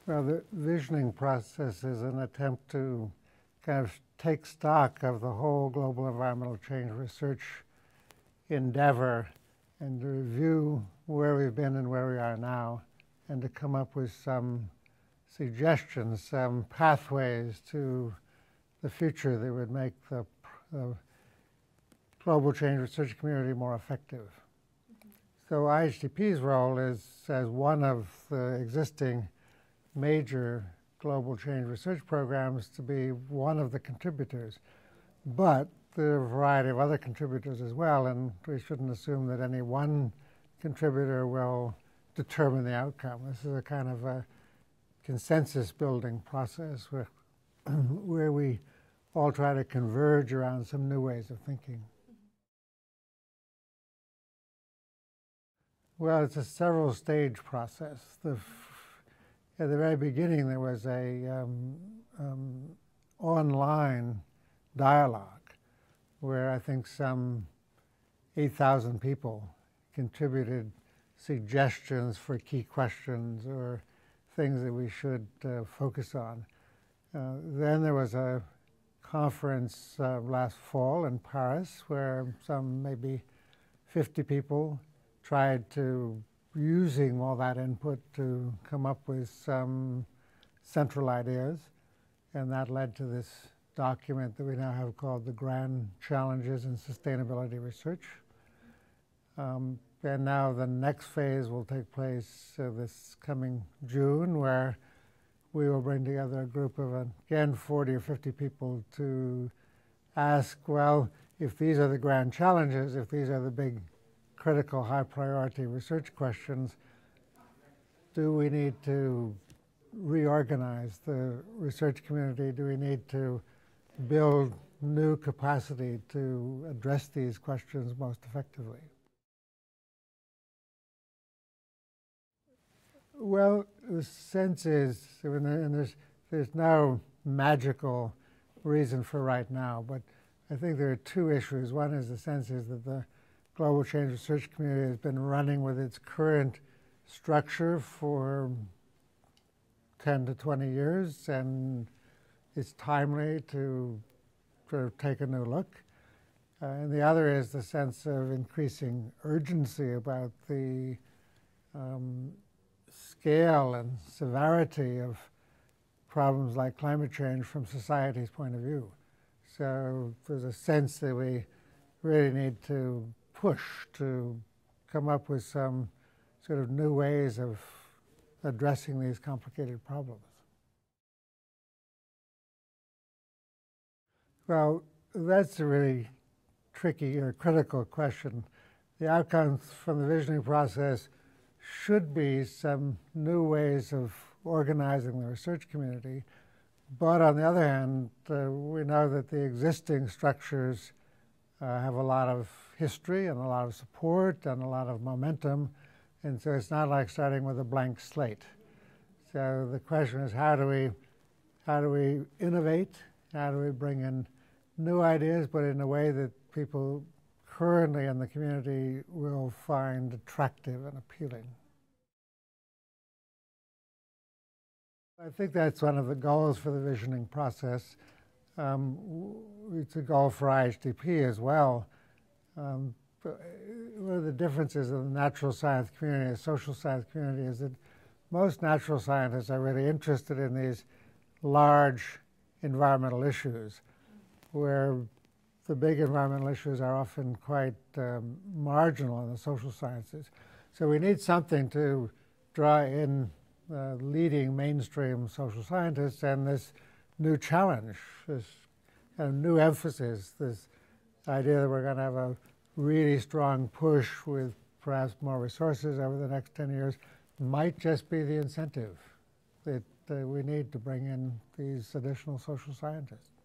Well, the visioning process is an attempt to kind of take stock of the whole global environmental change research endeavor and to review where we've been and where we are now, and to come up with some suggestions, some pathways to the future that would make the global change research community more effective. So IHDP's role is, as one of the existing major global change research programs, to be one of the contributors. But there are a variety of other contributors as well, and we shouldn't assume that any one contributor will determine the outcome. This is a kind of a consensus building process where we all try to converge around some new ways of thinking. Well, it's a several stage process. At the very beginning, there was a online dialogue where I think some 8,000 people contributed suggestions for key questions or things that we should focus on. Then there was a conference last fall in Paris where some maybe 50 people tried to, using all that input, to come up with some central ideas, and that led to this document that we now have called the Grand Challenges in Sustainability Research. And now the next phase will take place this coming June, where we will bring together a group of, again, 40 or 50 people to ask, well, if these are the grand challenges, if these are the big critical high priority research questions, do we need to reorganize the research community? Do we need to build new capacity to address these questions most effectively? Well, the sense is, and there's no magical reason for right now, but I think there are two issues. One is the sense is that the global change research community has been running with its current structure for 10 to 20 years, and it's timely to sort of take a new look. And the other is the sense of increasing urgency about the scale and severity of problems like climate change from society's point of view. So there's a sense that we really need to push to come up with some sort of new ways of addressing these complicated problems. Well, that's a really tricky or critical question. The outcomes from the visioning process should be some new ways of organizing the research community. But on the other hand, we know that the existing structures have a lot of history and a lot of support and a lot of momentum, and so it's not like starting with a blank slate. So the question is, how do we innovate? How do we bring in new ideas, but in a way that people currently in the community will find attractive and appealing? I think that's one of the goals for the visioning process. It's a goal for IHDP as well. One of the differences in the natural science community and social science community is that most natural scientists are really interested in these large environmental issues, where the big environmental issues are often quite marginal in the social sciences. So we need something to draw in leading mainstream social scientists, and this new challenge, this kind of new emphasis, this idea that we're going to have a really strong push with perhaps more resources over the next 10 years might just be the incentive that we need to bring in these additional social scientists.